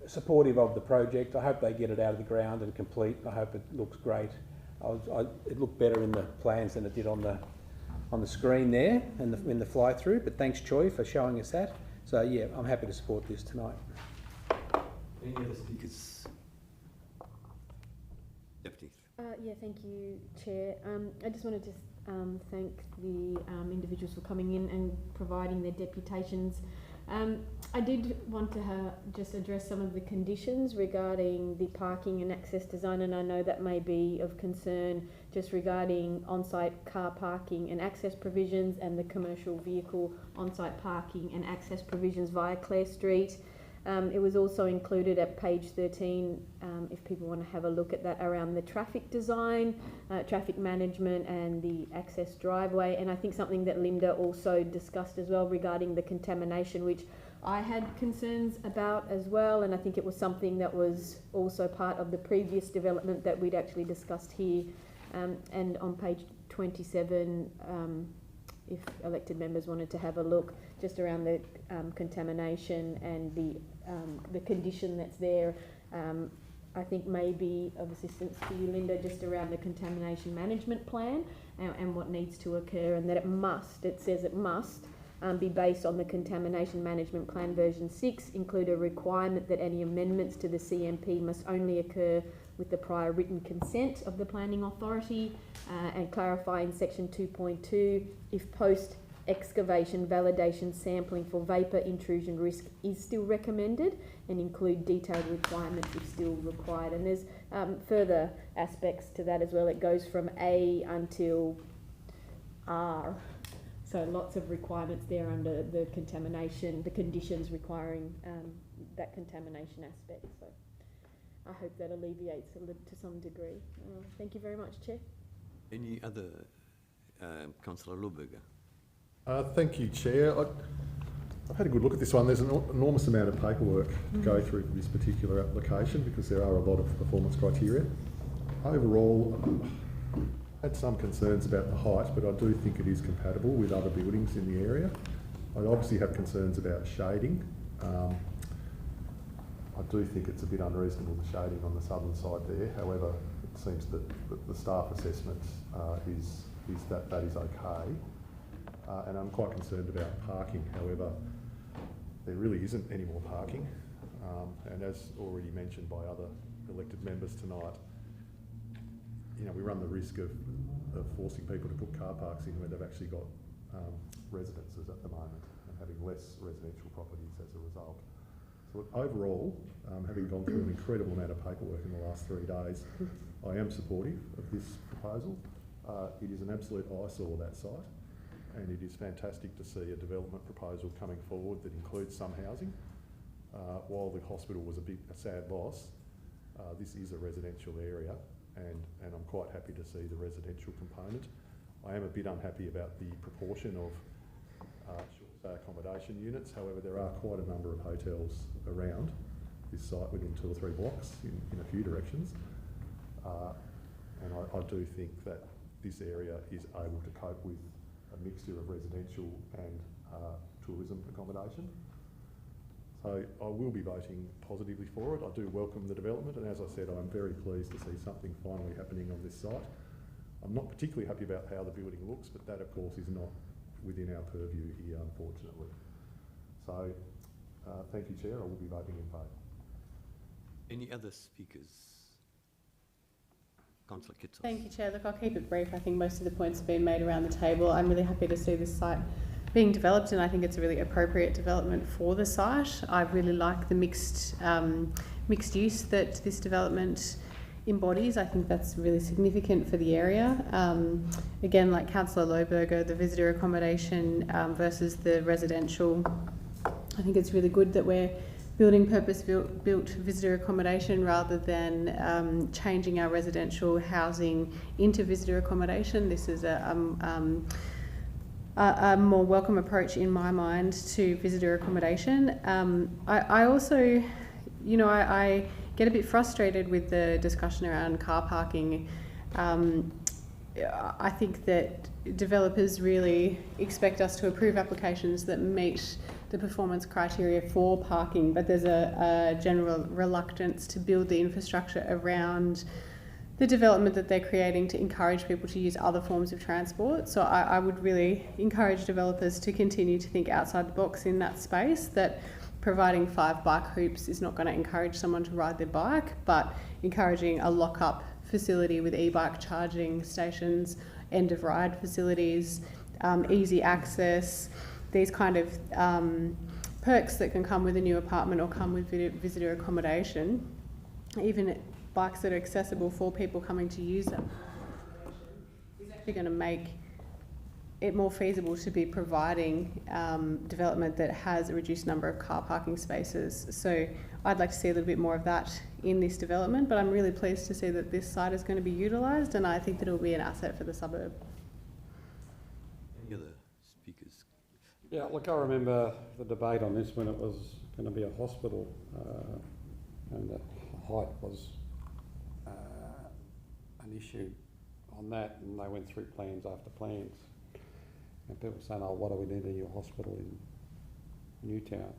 supportive of the project. I hope they get it out of the ground and complete. I hope it looks great. It looked better in the plans than it did on the screen there and in the fly through. But thanks, Choi, for showing us that. So yeah, I'm happy to support this tonight. Any other speakers? Deputy. Yeah, thank you, Chair. I just wanted to thank the individuals for coming in and providing their deputations. I did want to just address some of the conditions regarding the parking and access design, and I know that may be of concern just regarding on-site car parking and access provisions and the commercial vehicle on-site parking and access provisions via Clare Street. It was also included at page 13, if people want to have a look at that, around the traffic design, traffic management and the access driveway, and I think something that Linda also discussed as well regarding the contamination, which I had concerns about as well, and I think it was something that was also part of the previous development that we'd actually discussed here. And on page 27, if elected members wanted to have a look just around the contamination and the condition that's there, I think may be of assistance to you, Linda, just around the contamination management plan and what needs to occur, and that it says it must be based on the Contamination Management Plan version 6, include a requirement that any amendments to the CMP must only occur with the prior written consent of the planning authority, and clarify in section 2.2 if post-excavation validation sampling for vapour intrusion risk is still recommended, and include detailed requirements if still required. And there's further aspects to that as well. It goes from A until R. So lots of requirements there under the contamination, the conditions requiring that contamination aspect. So I hope that alleviates to some degree. Thank you very much, Chair. Any other? Councillor Lohberger. Thank you, Chair. I've had a good look at this one. There's an enormous amount of paperwork to go through for this particular application because there are a lot of performance criteria. Overall, I had some concerns about the height, but I do think it is compatible with other buildings in the area. I obviously have concerns about shading. I do think it's a bit unreasonable, the shading on the southern side there. However, it seems that the staff assessment is that is okay. And I'm quite concerned about parking. However, there really isn't any more parking. And as already mentioned by other elected members tonight, we run the risk of forcing people to put car parks in where they've actually got residences at the moment and having less residential properties as a result. So overall, having gone through an incredible amount of paperwork in the last 3 days, I am supportive of this proposal. It is an absolute eyesore, that site. and it is fantastic to see a development proposal coming forward that includes some housing. While the hospital was a sad loss, this is a residential area, and I'm quite happy to see the residential component. I am a bit unhappy about the proportion of short-stay accommodation units. However, there are quite a number of hotels around this site within 2 or 3 blocks in a few directions. And I do think that this area is able to cope with a mixture of residential and tourism accommodation. So I will be voting positively for it. I do welcome the development, and as I said, I'm very pleased to see something finally happening on this site. I'm not particularly happy about how the building looks, but that of course is not within our purview here, unfortunately. So thank you, Chair. I will be voting in favour. Any other speakers? Councillor Kitsos. Thank you, Chair. Look, I'll keep it brief. I think most of the points have been made around the table. I'm really happy to see this site being developed, and I think it's a really appropriate development for the site. I really like the mixed use that this development embodies. I think that's really significant for the area. Again, like Councillor Lohberger, the visitor accommodation versus the residential, I think it's really good that we're building purpose-built visitor accommodation rather than changing our residential housing into visitor accommodation. This is a more welcome approach in my mind to visitor accommodation. I also, I get a bit frustrated with the discussion around car parking. I think that developers really expect us to approve applications that meet the performance criteria for parking, but there's a general reluctance to build the infrastructure around the development that they're creating to encourage people to use other forms of transport. So I would really encourage developers to continue to think outside the box in that space, that providing 5 bike hoops is not going to encourage someone to ride their bike, but encouraging a lock-up facility with e-bike charging stations, end-of-ride facilities, easy access, these kind of perks that can come with a new apartment or come with visitor accommodation, even bikes that are accessible for people coming to use them, is actually going to make it more feasible to be providing development that has a reduced number of car parking spaces. So I'd like to see a little bit more of that in this development, but I'm really pleased to see that this site is going to be utilised, and I think that it will be an asset for the suburb. Any other speakers? Yeah, look, I remember the debate on this when it was going to be a hospital, and the height was an issue on that, and they went through plans after plans. And people were saying, oh, what do we need a new hospital in Newtown?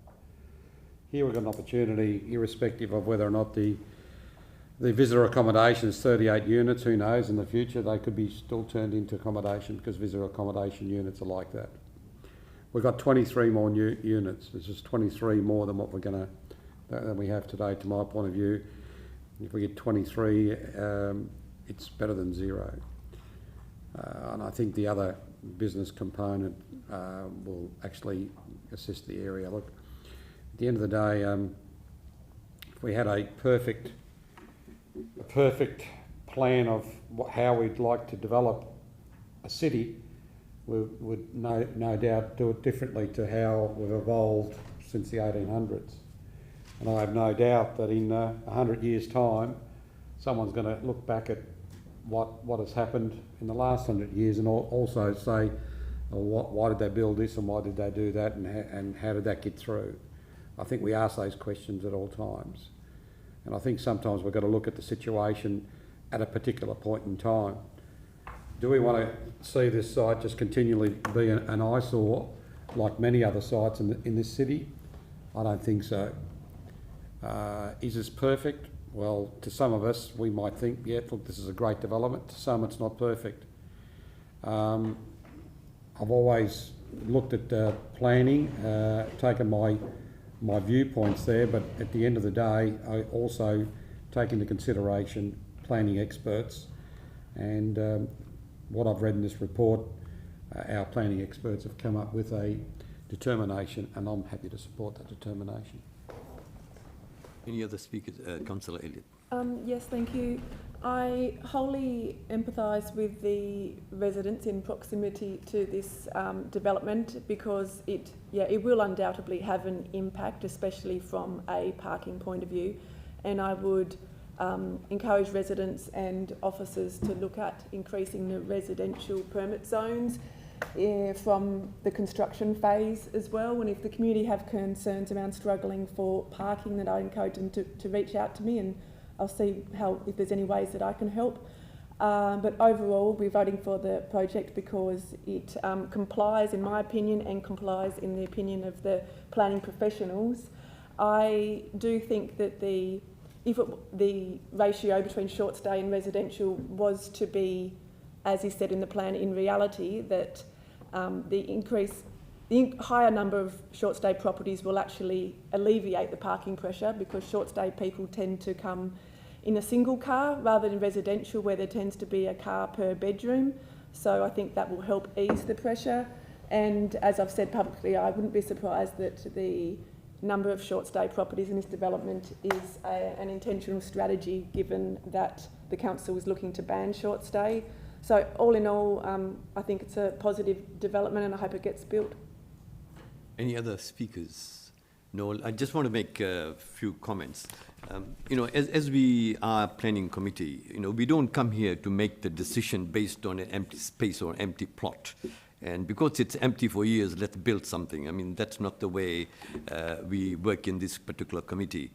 Here we've got an opportunity, irrespective of whether or not the visitor accommodation is 38 units, who knows, in the future they could be still turned into accommodation, because visitor accommodation units are like that. We've got 23 more new units. This is 23 more than what than we have today, to my point of view. If we get 23, it's better than 0. And I think the other business component will actually assist the area. Look, at the end of the day, if we had a perfect plan of how we'd like to develop a city, we would no doubt do it differently to how we've evolved since the 1800s. And I have no doubt that in 100 years' time, someone's going to look back at what has happened in the last 100 years and also say, why did they build this and why did they do that, and how did that get through? I think we ask those questions at all times. And I think sometimes we've got to look at the situation at a particular point in time. Do we want to see this site just continually be an eyesore like many other sites in this city? I don't think so. Is this perfect? Well, to some of us, we might think, yeah, look, this is a great development. To some, it's not perfect. I've always looked at planning, taken my viewpoints there, but at the end of the day, I also take into consideration planning experts. And what I've read in this report, our planning experts have come up with a determination, and I'm happy to support that determination. Any other speakers? Councillor Elliott. Yes, thank you. I wholly empathise with the residents in proximity to this development because it will undoubtedly have an impact, especially from a parking point of view. And I would encourage residents and officers to look at increasing the residential permit zones from the construction phase as well. And if the community have concerns around struggling for parking, then I encourage them to reach out to me, and I'll see if there's any ways that I can help. But overall, we're voting for the project because it complies, in my opinion, and complies in the opinion of the planning professionals. I do think that the ratio between short stay and residential was to be, as is said in the plan, in reality, that the higher number of short stay properties will actually alleviate the parking pressure, because short stay people tend to come in a single car rather than residential where there tends to be a car per bedroom. So I think that will help ease the pressure. And as I've said publicly, I wouldn't be surprised that the number of short stay properties in this development is an intentional strategy, given that the council is looking to ban short stay. So all in all, I think it's a positive development and I hope it gets built. Any other speakers? No, I just want to make a few comments. As we are planning committee, we don't come here to make the decision based on an empty space or empty plot. And because it's empty for years, let's build something. I mean, that's not the way we work in this particular committee.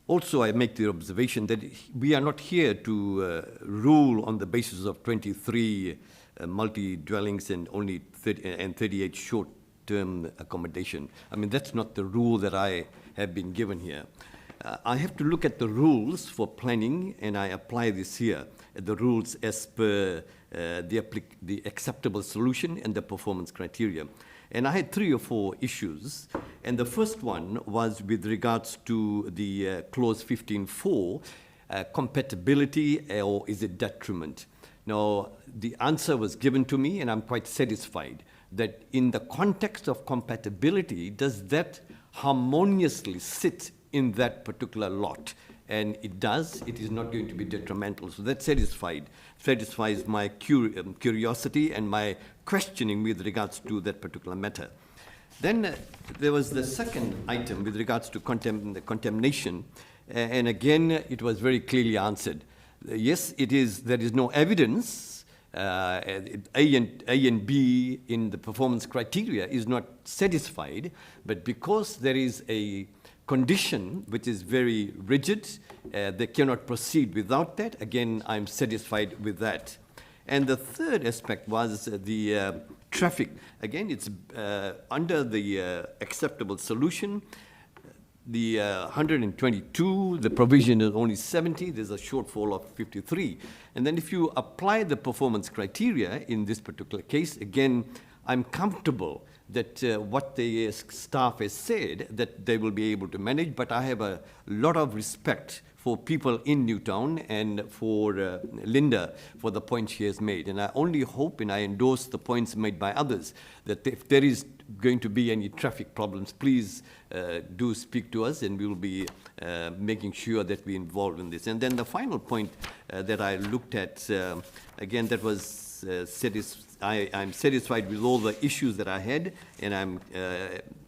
Also, I make the observation that we are not here to rule on the basis of 23 multi-dwellings and only 38 short-term accommodation. I mean, that's not the rule that I have been given here. I have to look at the rules for planning, and I apply this here, the rules as per the acceptable solution and the performance criteria. And I had 3 or 4 issues. And the first one was with regards to the clause 15.4, compatibility, or is it detriment? Now, the answer was given to me, and I'm quite satisfied that in the context of compatibility, does that harmoniously sit in that particular lot? And it does. It is not going to be detrimental. So that satisfies my curiosity and my questioning with regards to that particular matter. Then there was the second item with regards to contamination. And again, it was very clearly answered. Yes, it is. There is no evidence. A and B in the performance criteria is not satisfied, but because there is a condition which is very rigid, they cannot proceed without that. Again, I'm satisfied with that. And the third aspect was the traffic. Again, it's under the acceptable solution. The 122, the provision is only 70, there's a shortfall of 53. And then if you apply the performance criteria in this particular case, again, I'm comfortable that what the staff has said, that they will be able to manage, but I have a lot of respect for people in Newtown and for Linda for the point she has made. And I only hope, and I endorse the points made by others, that if there is going to be any traffic problems, please do speak to us, and we will be making sure that we involve in this. And then the final point that I looked at, again, that was I'm satisfied with all the issues that I had, and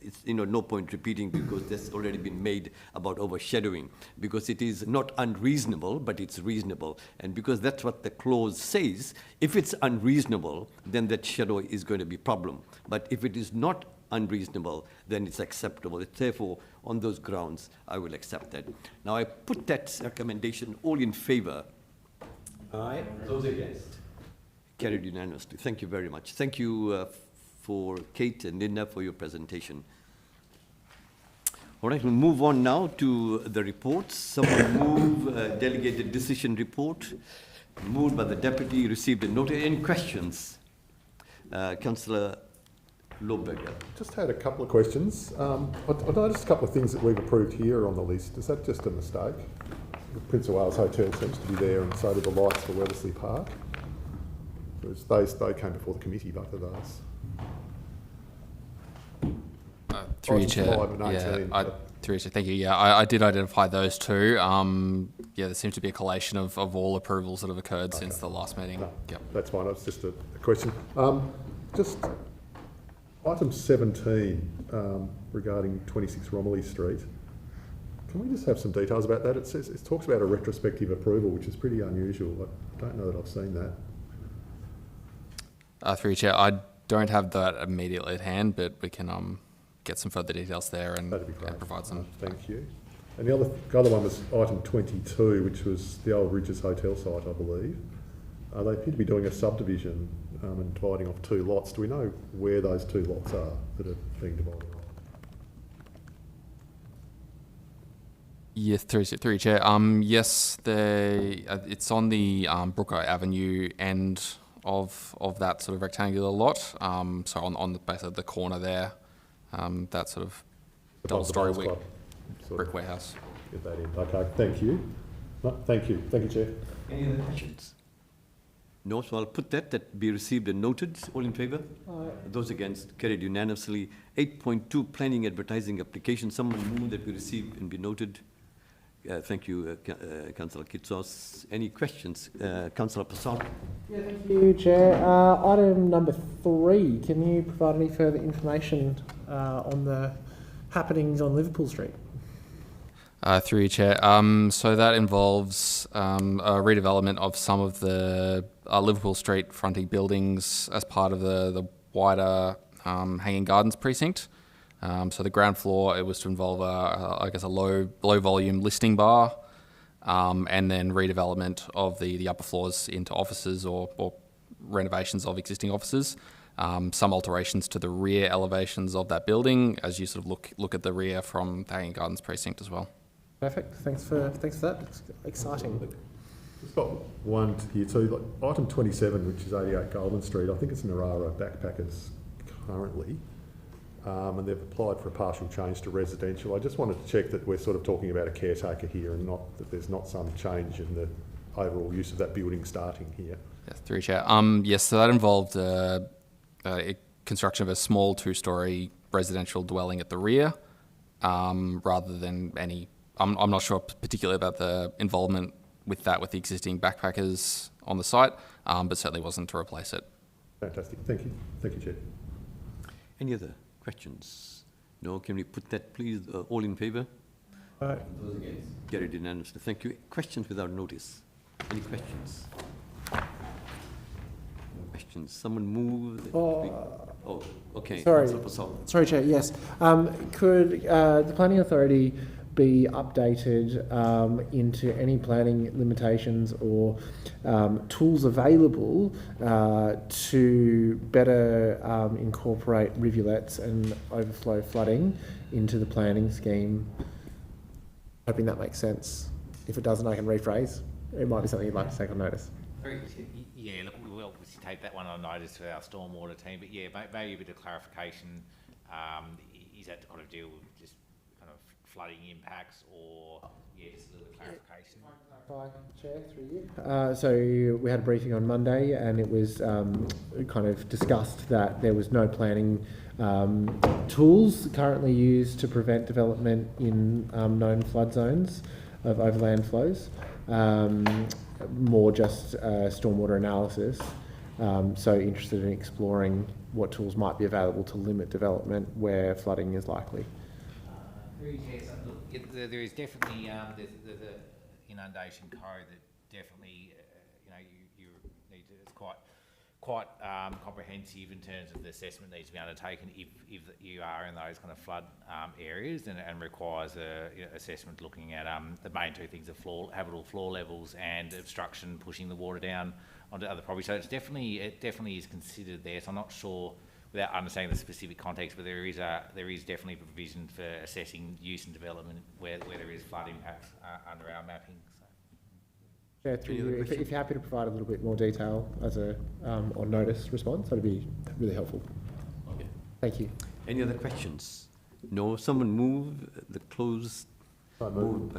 it's no point repeating because that's already been made about overshadowing, because it is not unreasonable, but it's reasonable. And because that's what the clause says, if it's unreasonable, then that shadow is going to be a problem. But if it is not unreasonable, then it's acceptable. Therefore, on those grounds, I will accept that. Now, I put that recommendation all in favour. Aye. Those against? Carried unanimously. Thank you very much. Thank you for Kate and Linda for your presentation. All right, we'll move on now to the reports. Someone move delegated decision report. Moved by the deputy, received a notice. Any questions? Councillor Lohberger. Just had a couple of questions. I noticed a couple of things that we've approved here on the list. Is that just a mistake? The Prince of Wales Hotel seems to be there, and so do the lights for Weathersley Park. They came before the committee, both of those. Through you, Chair. Thank you. Yeah, I did identify those two. Yeah, there seems to be a collation of all approvals that have occurred since the last meeting. No, Yep. that's fine. It's just a question. Just item 17 regarding 26 Romilly Street. Can we just have some details about that? It talks about a retrospective approval, which is pretty unusual. I don't know that I've seen that. Through you, Chair, I don't have that immediately at hand, but we can get some further details there and That'd be great. provide some. Thank you. And the other one was item 22, which was the old Ridges Hotel site, I believe. They appear to be doing a subdivision and dividing off 2 lots. Do we know where those 2 lots are that are being divided off? Yes, through you, Chair. Yes, it's on the Brooker Avenue end of that sort of rectangular lot. So on the basically the corner there, that sort of double-storey brick warehouse. Get that in. Okay, thank you. No, thank you. Thank you, Chair. Any other questions? No, so I'll put that be received and noted. All in favour? Aye. Those against? Carried unanimously. 8.2, planning advertising application. Someone move that we receive and be noted. Thank you, Councillor Kitsos. Any questions? Councillor Passal. Yeah, thank you, Chair. Item number 3, can you provide any further information on the happenings on Liverpool Street? Through you, Chair. So that involves a redevelopment of some of the Liverpool Street fronting buildings as part of the wider Hanging Gardens precinct. So the ground floor, it was to involve a low volume listing bar, and then redevelopment of the upper floors into offices or renovations of existing offices. Some alterations to the rear elevations of that building as you sort of look at the rear from the Hanging Gardens precinct as well. Perfect. Thanks for that. It's exciting. Just got one here too. Like item 27, which is 88 Goldman Street. I think it's Narara Backpackers currently. And they've applied for a partial change to residential. I just wanted to check that we're sort of talking about a caretaker here and not that there's not some change in the overall use of that building starting here. Yes, through you, Chair. Yes, so that involved construction of a small 2-storey residential dwelling at the rear, rather than any. I'm not sure particularly about the involvement with the existing backpackers on the site, but certainly wasn't to replace it. Fantastic. Thank you. Thank you, Chair. Any other questions? No, can we put that, please? All in favour? Aye. Those against? Carried unanimously. Thank you. Questions without notice? Any questions? No questions. Someone move? Oh, okay. Sorry. Councillor Passal. Sorry, Chair. Yes. Could the Planning Authority be updated into any planning limitations or tools available to better incorporate rivulets and overflow flooding into the planning scheme? Hoping that makes sense. If it doesn't, I can rephrase. It might be something you'd like to take on notice. Yeah, look, we'll obviously take that one on notice to our stormwater team, but yeah, maybe a bit of clarification. Is that to kind of deal with just kind of flooding impacts, or just a little bit of clarification? Chair, through you. So we had a briefing on Monday, and it was kind of discussed that there was no planning tools currently used to prevent development in known flood zones of overland flows. More just stormwater analysis. So interested in exploring what tools might be available to limit development where flooding is likely. There is definitely there's a inundation code that definitely you need to. It's quite comprehensive in terms of the assessment needs to be undertaken if you are in those kind of flood areas, and requires a assessment looking at the main 2 things are habitable floor levels and obstruction pushing the water down onto other properties. So it definitely is considered there. So I'm not sure, without understanding the specific context, but there is definitely provision for assessing use and development where there is flood impacts under our mapping. So. Yeah, through you. If you're happy to provide a little bit more detail as a on notice response, that'd be really helpful. Okay. Thank you. Any other questions? No. Someone move the closed. Moved.